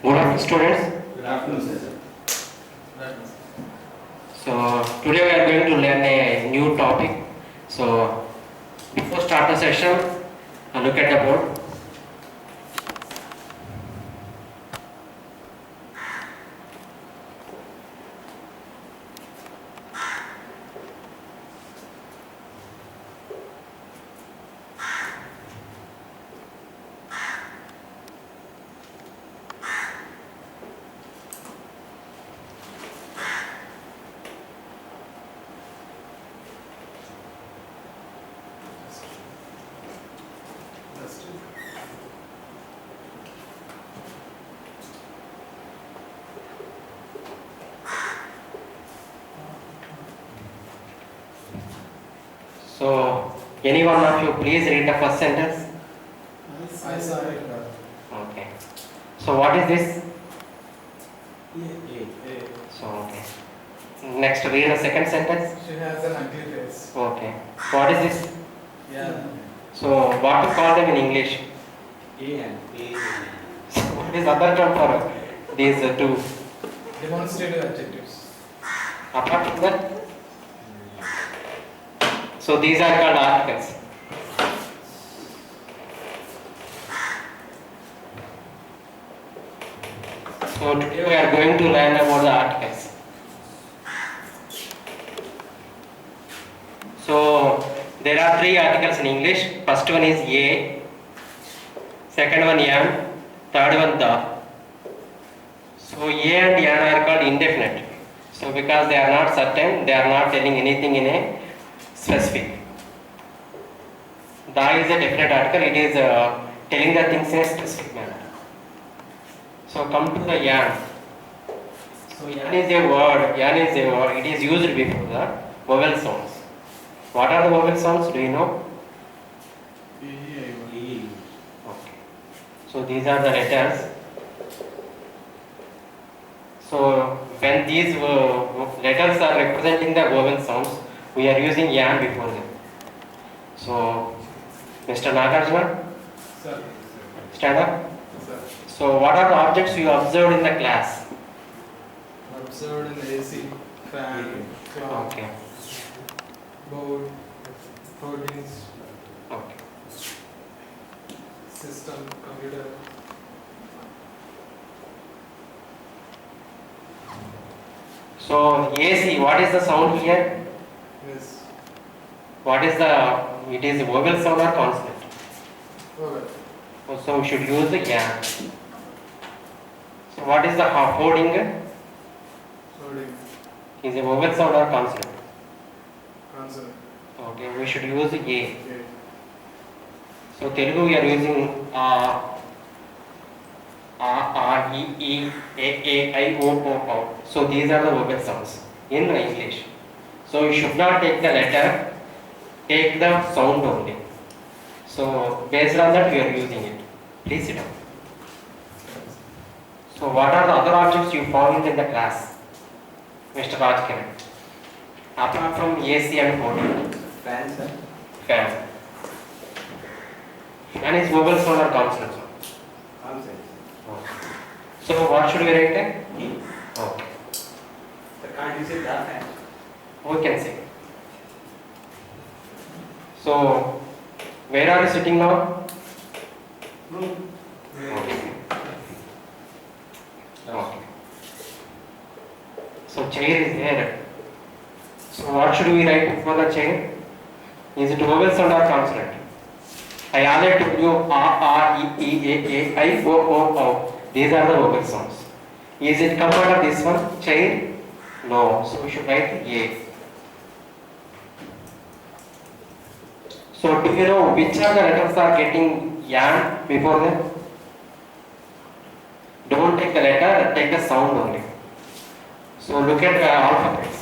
Good afternoon, students. Good afternoon, sir. So today we are going to learn a new topic. So before start the session, look at the board. So any one of you please read the first sentence. I saw it. Okay. So what is this? A. So okay. Next read the second sentence. She has an ugly face. Okay. What is this? Yeah. So what to call them in English? A. So what is other term for these two? Demonstrative adjectives. Apart from that? So these are called articles. So today we are going to learn about the articles. So there are three articles in English. First one is a, second one am, third one the. So a and an are called indefinite. So because they are not certain, they are not telling anything in a specific. The is a definite article. It is telling the things in a specific manner. So come to the yan. So yan is a word. Yan is a word. It is used before the vowel sounds. What are the vowel sounds? Do you know? E. Okay. So these are the letters. So when these letters are representing the vowel sounds, we are using yan before them. So Mr. Nagarjuna, Sir. stand up. Sir. So what are the objects you observed in the class? Observed in AC, fan, clock, Okay. board, hoardings, Okay. system, computer. So AC, what is the sound here? Yes. What is the? It is a vowel sound or consonant? Over. So we should use the yan. So what is the hoarding? Hoarding. Is a vowel sound or consonant? Consonant. Okay, we should use a. A. So Telugu we are using E, A, I, O. So these are the vowel sounds in English. So you should not take the letter, take the sound only. So based on that we are using it. Please sit down. So what are the other objects you found in the class, Mr. Rajkiran? Apart from AC and hoarding, Fan, sir. fan. Fan is vowel sound or consonant sound? Consonant. So what should we write? E. Okay. Sir, can't you say that fan? We can say. So where are you sitting now? Room. Okay. Okay. So chair is there. So what should we write before the chair? Is it vowel sound or consonant? I already told you A, I, O. These are the vowel sounds. Is it come out of this one? Chair? No. So we should write A. So do you know which of the letters are getting yan before them? Don't take the letter, take the sound only. So look at the alphabets.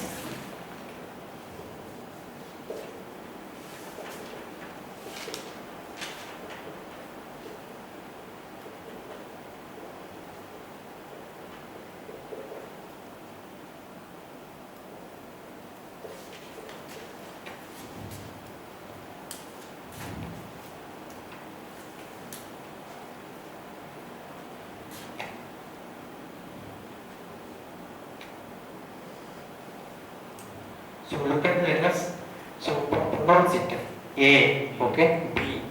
So look at the letters. So pronounce it. A, okay, B,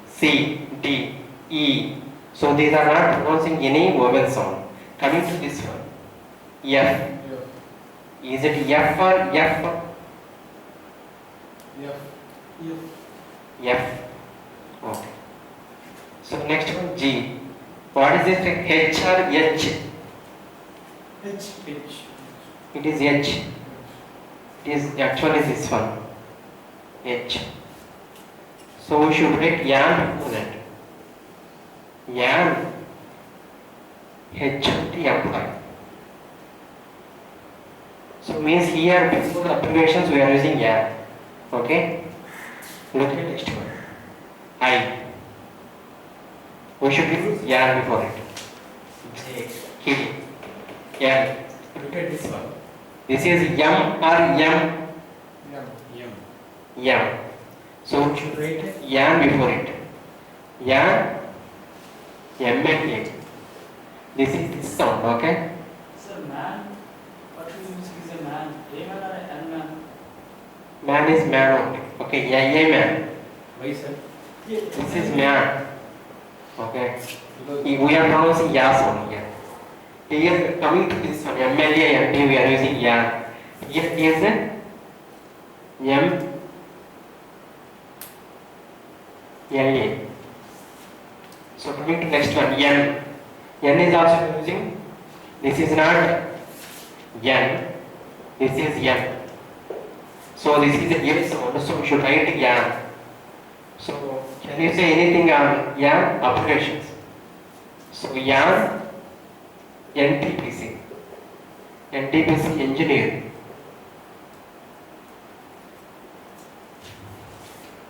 C, D, E. So these are not pronouncing any vowel sound. Coming to this one, F. Is it F or F? F. Okay. So next one, G. What is it? H or H? It is H. It is actually this one. H. So we should write yan before that. Yan. H T apply. So means here before the abbreviations we are using yan. Okay. Look at next one. I. We should use yan before it. J. K. Yan. Look at this one. This is yum or yum. Yam. So we should write yan before it. Yan, M and A. This is this sound, okay? Sir, man. What you use is a man. A man or an man? Man is man only. Okay, yeah, yeah, man. Why, sir? This is man. Okay. We are pronouncing ya sound here. Here coming to this one, M and A and D we are using ya. Here is a M. LA. So coming to next one, N. N is also using, this is not N, this is N. So this is a N sound, so we should write N. So can you say anything on N applications? So N, NTPC, NTPC engineer.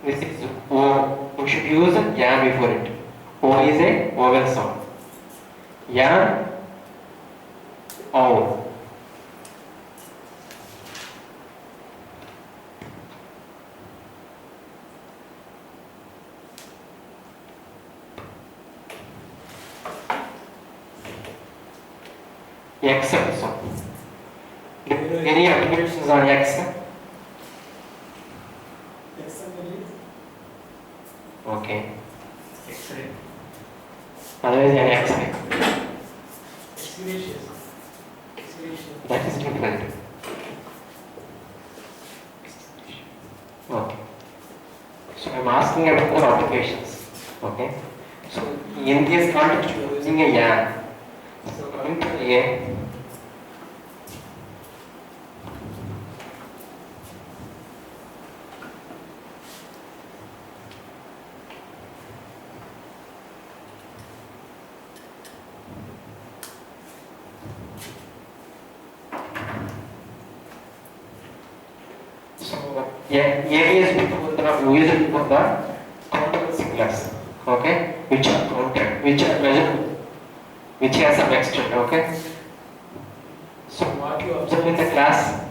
This is O. We should use yan before it. O is a vowel sound. Yan, O. X also. Any applications on X? Okay. X-ray. Otherwise, an X-ray. Excavations. That is different. Okay. So I'm asking about the applications. Okay. So in this context, we are using a yan. So coming to A. Yeah, A is before the U is before the countable singulars, okay, which are counted, which are measured, which has some extent, okay. So what you observe in the class,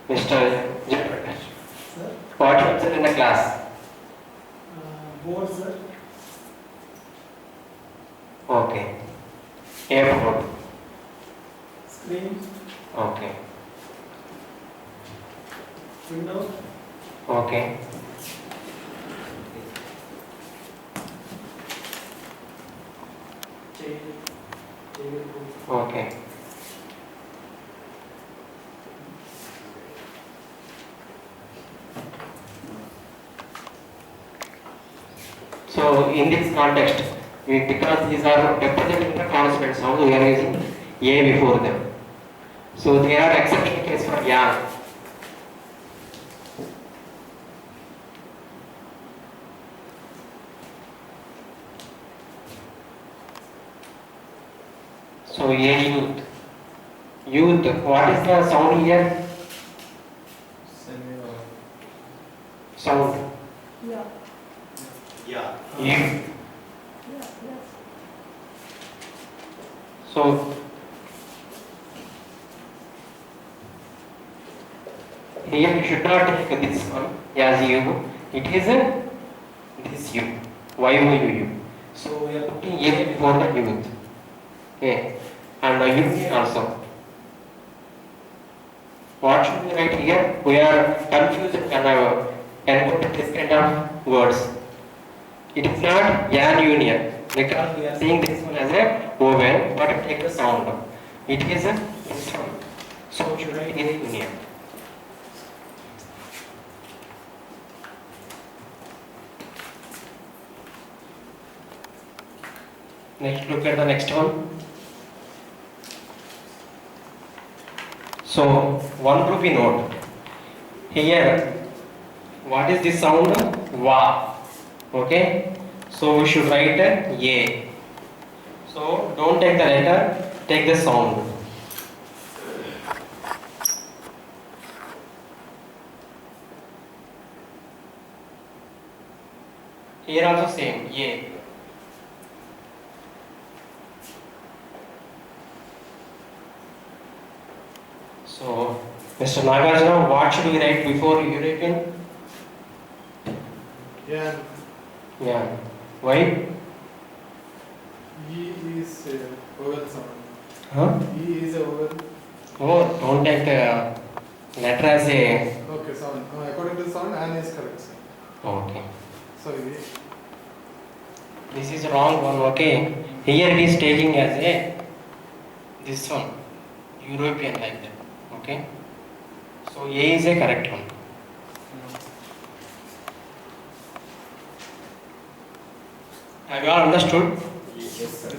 Mr. Jayaprakash? Sir? What you observe in the class? Board, sir. Okay. Airport. Screen. Okay. Window. Okay. Chair. Okay. So in this context, because these are representing the consonant sounds, we are using A before them. So there are exception cases for ya. So a youth. Youth, what is the sound here? Sound. Yeah. Yeah. Youth. Yes. So here you should not take this one as you. It is a this you. YOUU. So we are putting A before the youth. Okay. And the youth also. What should we write here? We are confused whenever encounter this kind of words. It is not an union because we are seeing this one as a vowel, but take the sound. It is a this one. So we should write in union. Next, look at the next one. So, 1 rupee note. Here, what is this sound? Va. Okay. So we should write a. So don't take the letter, take the sound. Here also same, a. So, Mr. Nagarjuna, what should we write before European? Yeah, Yeah. Why? E is a vowel sound. Huh? E is a vowel. Oh, don't take the letter as a. Okay, sound. According to the sound, an is correct. Sir. Okay. Sorry. This is wrong one, okay. Here it is taking as a this one, European like that, okay. So A is a correct one. Have you all understood? Yes, sir.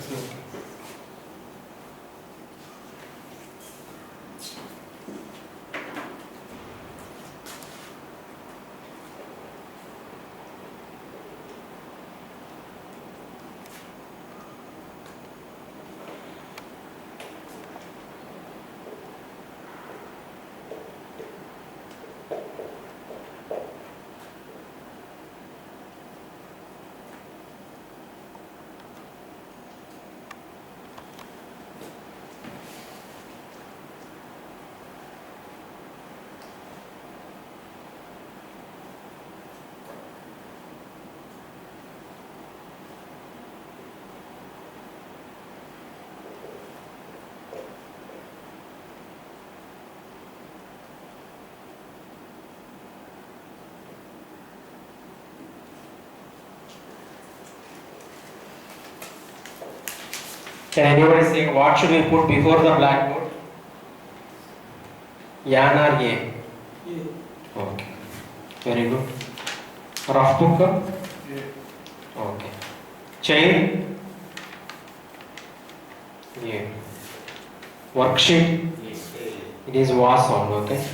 Can anybody say what should we put before the blackboard? Yan or A? A. Okay. Very good. Rough book? Yeah. Okay. Chain? Yeah. Worksheet? It is was sound, okay.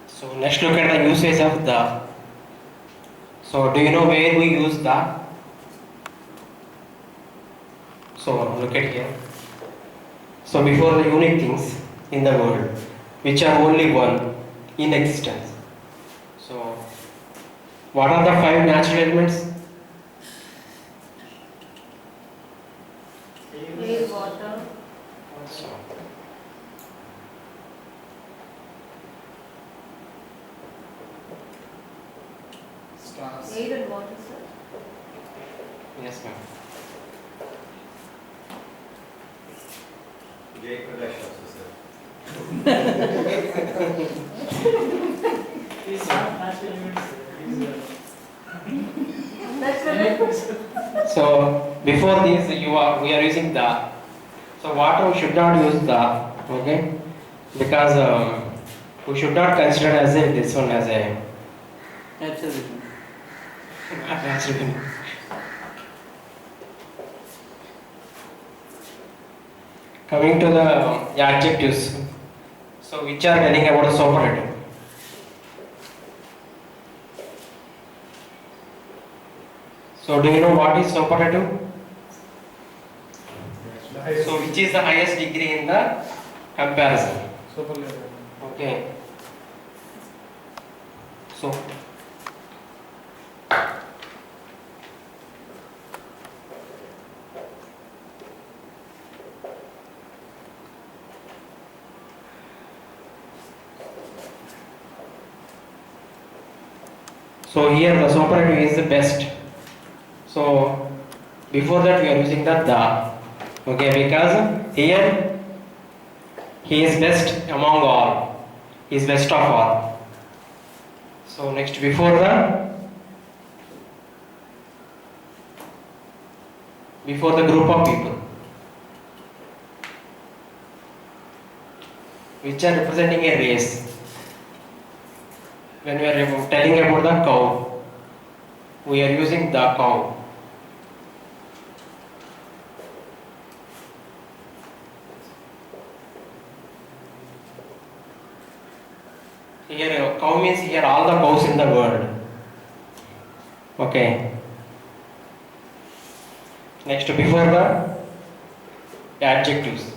So next look at the usage of the. So do you know where we use the? So look at here. So before the unique things in the world, which are only one in existence. So what are the 5 natural elements? Air, water, So, Stars. air and water, sir. yes ma'am. Jay Prakash also, sir. It's not natural units. That's correct. So before this we are using the. So water we should not use the, okay, because we should not consider as a this one as a Absolutely. natural. Coming to the adjectives. So which are telling about a superlative. So do you know what is superlative? The highest. So which is the highest degree in the comparison? Superlative. Okay. So, here the superlative is the best. So before that we are using the. Okay, because here he is best among all. He is best of all. So next before the group of people which are representing a race. When we are telling about the cow, we are using the cow. Here cow means here all the cows in the world. Okay. Next before the adjectives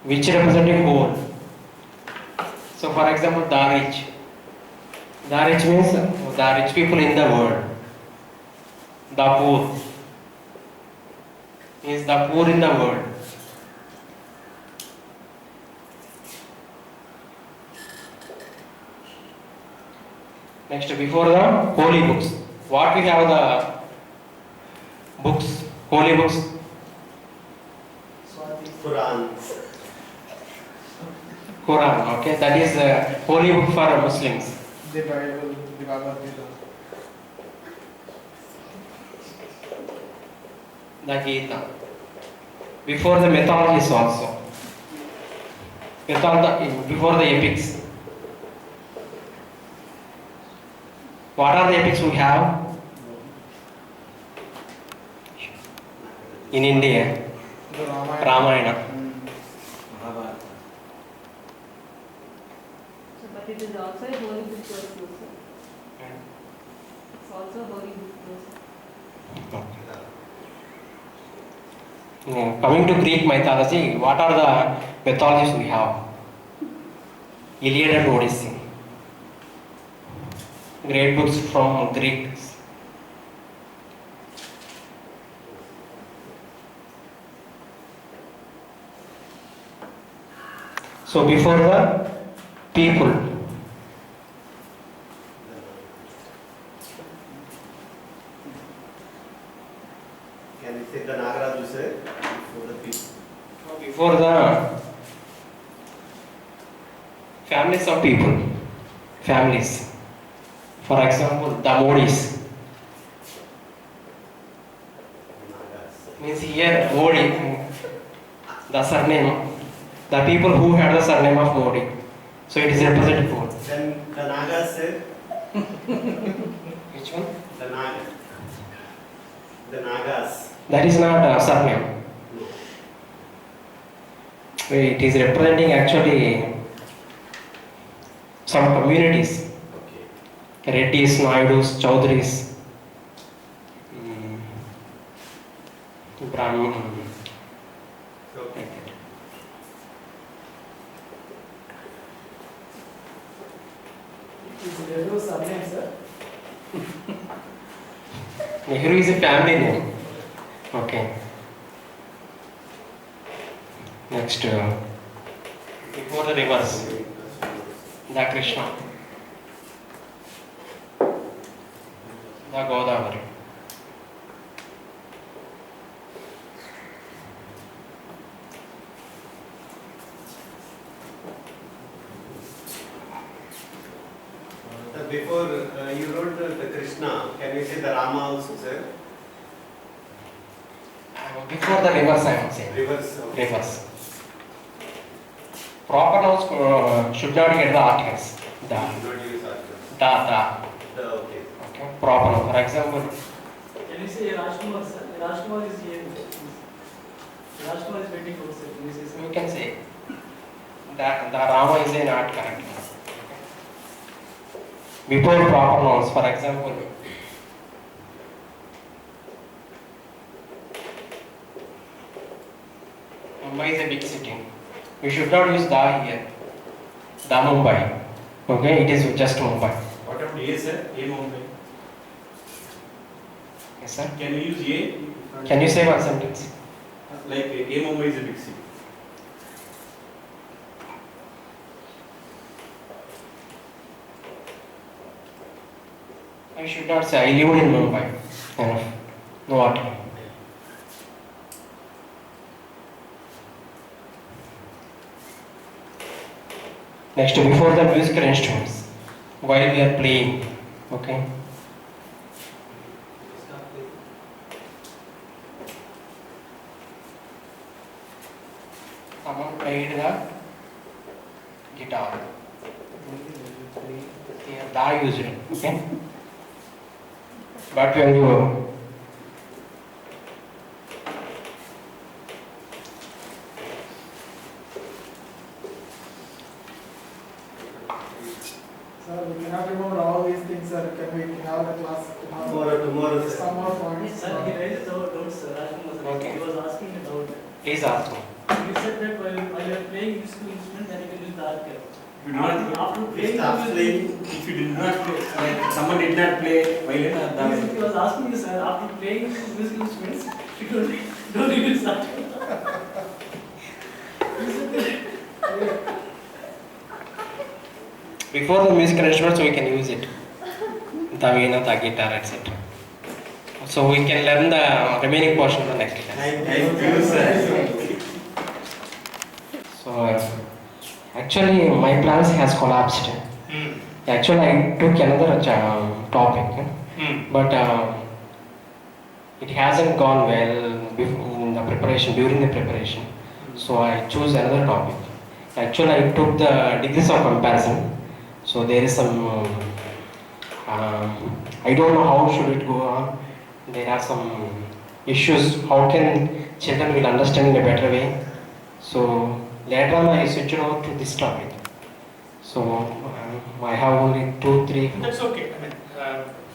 which represent whole. So for example, the rich. The rich means the rich people in the world. The poor means the poor in the world. Next before the holy books. What we have the books, holy books? Swati. Quran. Quran, okay, that is a holy book for Muslims. The Bible, the Bhagavad Gita. The Gita. Before the mythologies also. Before the epics. What are the epics we have in India? The Ramayana. Ramayana. Mahabharata. So, but it is also a holy book to us also. It's also a holy book to us. Coming to Greek mythology, what are the mythologies we have? Iliad and Odyssey. Great books from Greeks. So before the people, Can you say the Nagaraj you say for the people? before the families of people, families. For example, the Modis Nagas. means here Modi, the surname, the people who had the surname of Modi. So it is represented for. Then the Nagas say Which one? the Naga. The Nagas. That is not a surname. It is representing actually some communities. Okay. Reddis, Naidus, Chaudhurys, Brahmin. Okay. Is Nehru's surname, sir? Nehru is a family name. Okay. Next, before the rivers, the Krishna, the Godavari. Before you wrote the Krishna, can you say the Rama also, sir? Before the rivers, I am saying. Rivers. Okay. Rivers. Proper nouns should not get the articles. The, Not use articles. the. Okay. Okay. Proper noun. For example, Can you say Rajkumar, sir? Rajkumar is here. Rajkumar is waiting for sir. Can you say sir? you can say that the Rama is a not correct. Before proper nouns, for example, Mumbai is a big city. We should not use the here. The Mumbai. Okay, it is just Mumbai. What about A, sir? A Mumbai. Yes, sir. Can we use A? Can you say one sentence? Like A Mumbai is a big city. I should not say I live in Mumbai. Enough. No what? Next, before the musical instruments, while we are playing, okay. Someone played the guitar. Here, da used it, okay. But when you Sir, we cannot remember all these things, sir. Can we have the class tomorrow? Tomorrow, sir. Some more points. Sir, he raised doubts, sir. Rajkumar sir. Okay. He was asking a doubt. please ask me. You said that while you are playing musical instrument, then you can use the arcade. If you do not, After He playing starts music- playing. if you did not play, like someone did not play violin, He was asking you, sir, after playing musical instruments, you don't use that. Before the musical instruments, we can use it. The veena, the guitar, etc. So we can learn the remaining portion of the next class. Thank you, sir. So actually, my plans has collapsed. Actually, I took another topic, but it hasn't gone well in the preparation, during the preparation. So I chose another topic. Actually, I took the degrees of comparison. So there is some, I don't know how should it go on. There are some issues. How can children will understand in a better way? So later on, I switched over to this topic. So I have only 2, 3. That's okay. I mean,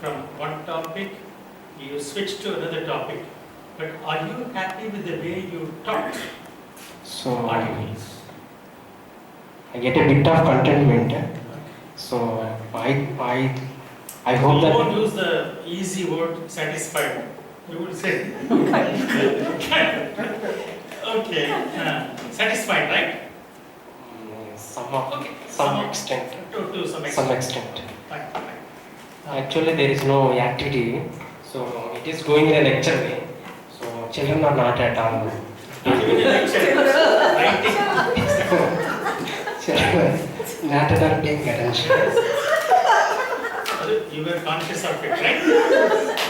from one topic, you switch to another topic. But are you happy with the way you taught So articles? I get a bit of contentment. So I hope You won't that use the easy word satisfied. You will say, okay, satisfied, right? Okay. some extent. To some Some extent. extent. Fine, fine. Actually, there is no activity. So it is going in a lecture way. So children are not at all. Not even a lecture, writing. Children not at all paying attention. You were conscious of it, right?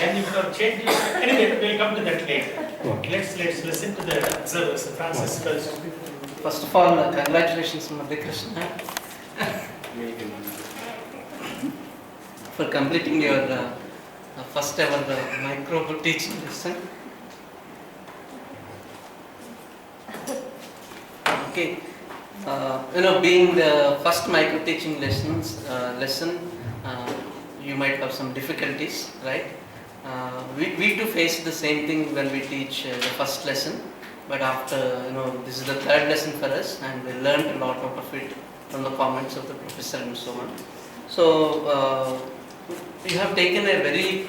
And you have changed it. Anyway, we'll come to that later. Okay. Let's listen to the observers, Francis first. First of all, congratulations, Madhya Krishna, for completing your first ever micro teaching lesson. Okay, being the first micro teaching lesson, you might have some difficulties, right? We too face the same thing when we teach the first lesson. But after, this is the third lesson for us, and we learned a lot out of it from the comments of the professor and so on. So, you have taken a very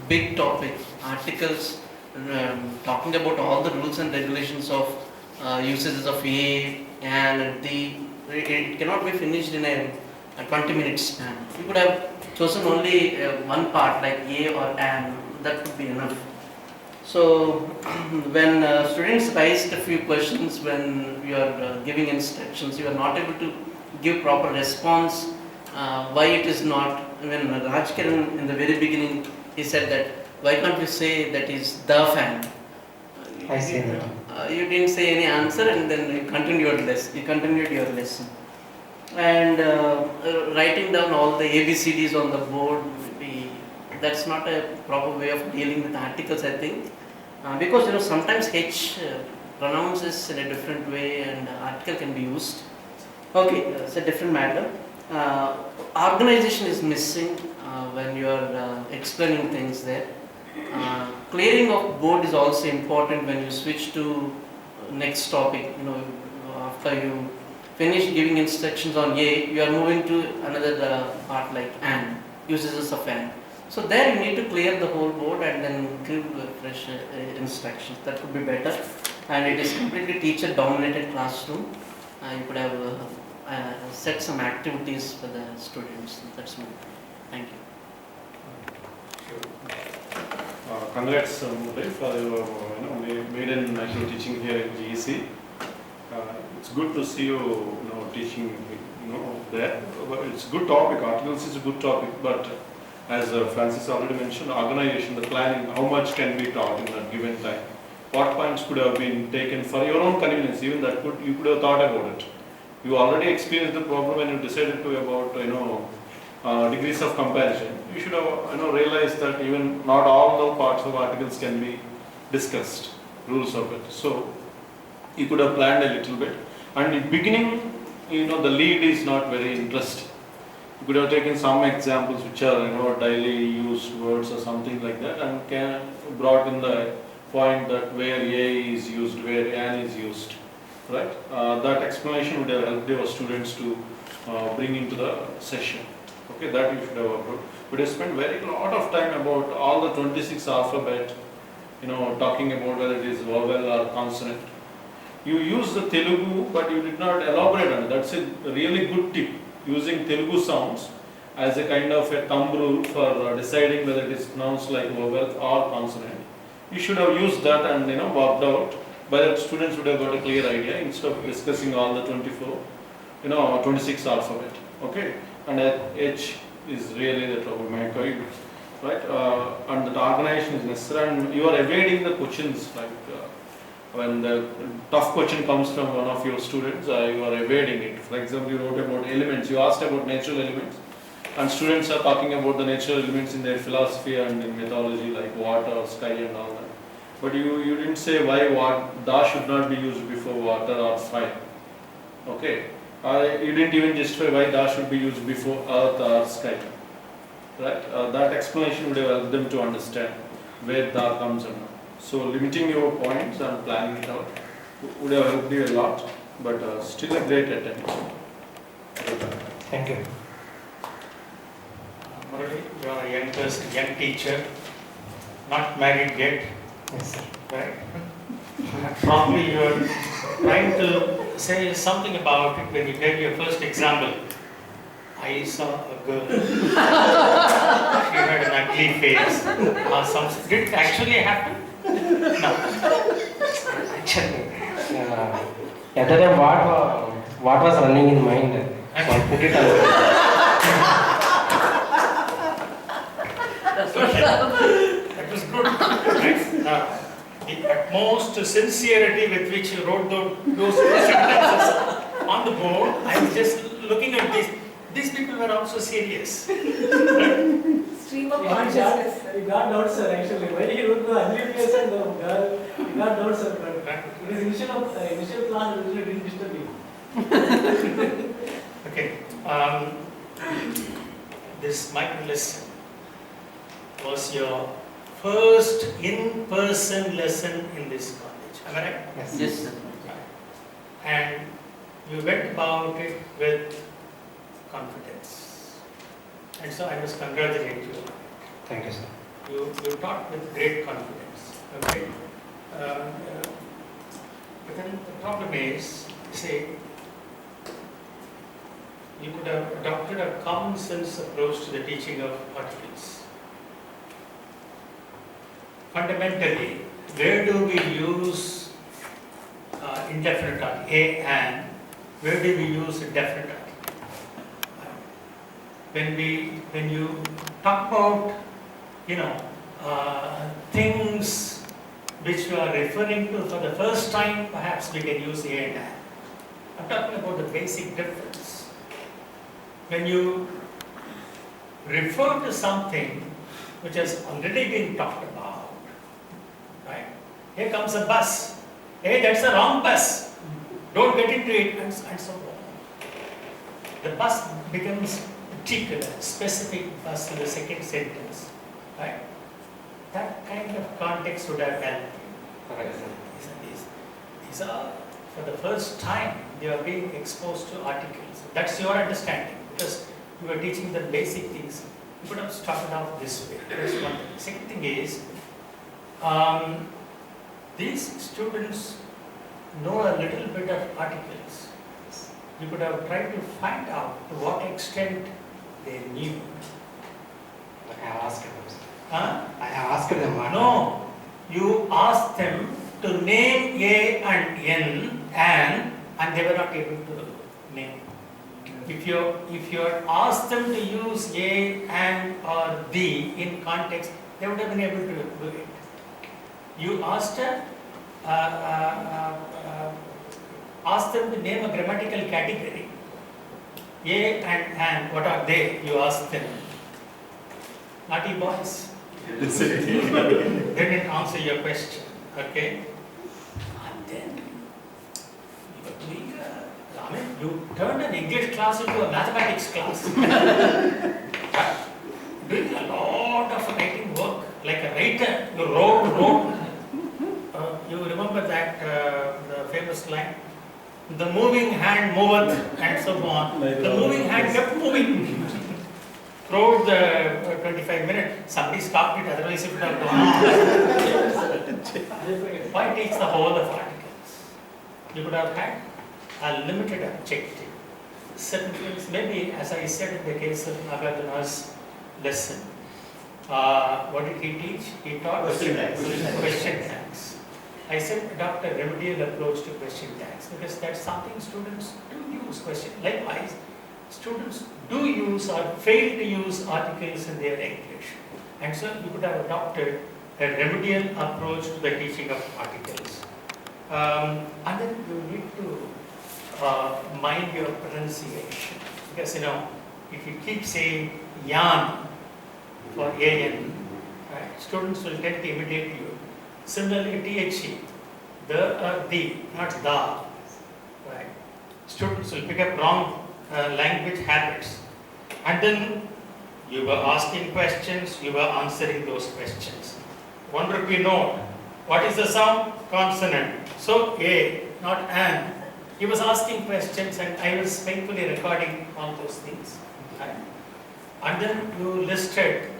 big topic, articles, talking about all the rules and regulations of usages of A, and it cannot be finished in a 20 minutes span. You could have chosen only one part like A or and, that would be enough. So, when students raised a few questions when you are giving instructions, you are not able to give proper response. Why it is not? When Rajkiran in the very beginning, he said that why can't you say that is the fan? I see that. You didn't say any answer, and then you continued your lesson. And writing down all the ABCDs on the board, that's not a proper way of dealing with articles, I think. Because sometimes H pronounces in a different way and article can be used. Okay, it's a different matter. Organization is missing when you are explaining things there. Clearing of board is also important when you switch to next topic. After you finish giving instructions on A, you are moving to another part like AND, usages of AND. So there you need to clear the whole board and then give fresh instructions. That could be better. And it is completely teacher-dominated classroom. You could have set some activities for the students. That's my. Thank you. Congrats, Murali, for your maiden actual teaching here in GEC. It's good to see you, teaching, there. It's a good topic. Articles is a good topic, but as Francis already mentioned, organization, the planning, how much can be taught in a given time. What points could have been taken for your own convenience? Even that you could have thought about it. You already experienced the problem and you decided to about degrees of comparison. You should have realized that even not all the parts of articles can be discussed, rules of it. So you could have planned a little bit. And in beginning, the lead is not very interesting. You could have taken some examples which are daily used words or something like that, and can brought in the point that where A is used, where An is used, right? That explanation would have helped your students to bring into the session. Okay, that you should have approached. But you spent very lot of time about all the 26 alphabet, talking about whether it is vowel or consonant. You use the Telugu, but you did not elaborate on it. That's a really good tip. Using Telugu sounds as a kind of a thumb rule for deciding whether it is pronounced like vowel or consonant. You should have used that and worked out. By that, students would have got a clear idea instead of discussing all the 26 alphabet. Okay, and H is really the troublemaker, right? And that organization is necessary, and you are evading the questions like. When the tough question comes from one of your students, you are evading it. For example, you wrote about elements, you asked about natural elements, and students are talking about the natural elements in their philosophy and in mythology like water, sky and all that. But you didn't say why da should not be used before water or fire. Okay, you didn't even justify why da should be used before earth or sky. Right? That explanation would have helped them to understand where da comes in. So limiting your points and planning it out would have helped you a lot, but still a great attempt. Thank you. Murali, you are a young person, young teacher, not married yet, Yes, sir. right? Probably you are trying to say something about it when you gave your first example. I saw a girl. She had an ugly face. Did it actually happen? No. Actually, at that time, what was running in mind? So I put it on. That was good. Right? The utmost sincerity with which you wrote those sentences on the board, I was just looking at this. These people were also serious. Stream of consciousness. You got doubts, sir, actually. When you wrote the ugly face and the girl, you got doubts, sir. But it is initial class, it didn't disturb you. Okay. This micro lesson was your first in-person lesson in this college. Am I right? Yes, sir. And you went about it with confidence. And so I must congratulate you. Thank you, sir. You taught with great confidence. Okay. But then the problem is, say, you could have adopted a common sense approach to the teaching of articles. Fundamentally, where do we use indefinite article, a and? Where do we use a definite article? When you talk about, things which you are referring to for the first time, perhaps we can use a and an. I'm talking about the basic difference. When you refer to something which has already been talked about, right? Here comes a bus. Hey, that's a wrong bus. Don't get into it, and so on. The bus becomes particular, specific bus in the second sentence, right? That kind of context would have helped. Correct, sir. These are, for the first time, they are being exposed to articles. That's your understanding, because you are teaching them basic things. You could have started off this way. That's one thing. Second thing is, these students know a little bit of articles. You could have tried to find out to what extent they knew. I have asked them. Huh? I have asked them. No, you asked them to name A and N and they were not able to name. If you had asked them to use A and or the in context, they would have been able to do it. You asked them to name a grammatical category. A and what are they? You asked them. Naughty boys. They didn't answer your question. Okay? And then you were doing you turned an English class into a mathematics class. Doing a lot of writing work, like a writer. You wrote. You remember that the famous line, the moving hand moveth, and so on. The moving hand kept moving. Throughout the 25 minutes, somebody stopped it, otherwise it would have gone on. Why teach the whole of articles? You could have had a limited objective. Certain things, maybe as I said in the case of Nagarjuna's lesson, what did he teach? He taught Question tags. Question tags. I said adopt a remedial approach to question tags because that's something students do use. Likewise, students do use or fail to use articles in their English. And so you could have adopted a remedial approach to the teaching of articles. And then you need to mind your pronunciation. Because if you keep saying yarn for AN, right, students will tend to imitate you. Similarly, THE, the, not the. Right. Students will pick up wrong language habits. And then you were asking questions, you were answering those questions. 1 rupee note. What is the sound? Consonant. So A, not an. He was asking questions and I was faithfully recording all those things. Right? And then you listed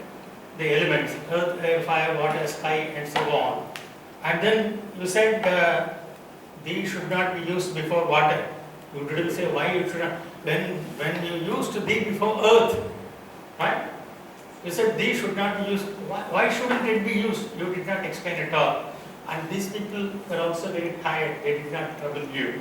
the elements, earth, air, fire, water, sky, and so on. And then you said these should not be used before water. You didn't say why you should not. When you used the before earth, right? You said these should not be used. Why shouldn't it be used? You did not explain at all. And these people were also very tired. They did not trouble you.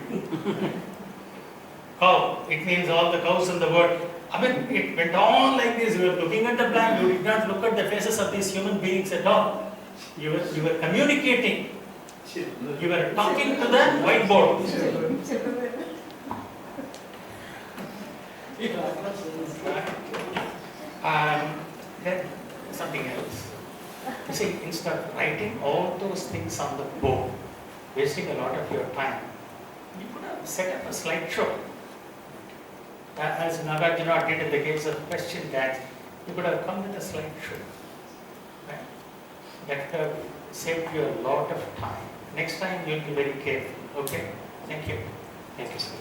Cow, it means all the cows in the world. I mean, it went on like this. You were looking at the blank. You did not look at the faces of these human beings at all. You were communicating. You were talking to the whiteboard. Then something else. You see, instead of writing all those things on the board, wasting a lot of your time, you could have set up a slideshow. As Nagarjuna did in the case of question tags, you could have come with a slideshow. Right? That could have saved you a lot of time. Next time you'll be very careful. Okay? Thank you. Thank you, sir.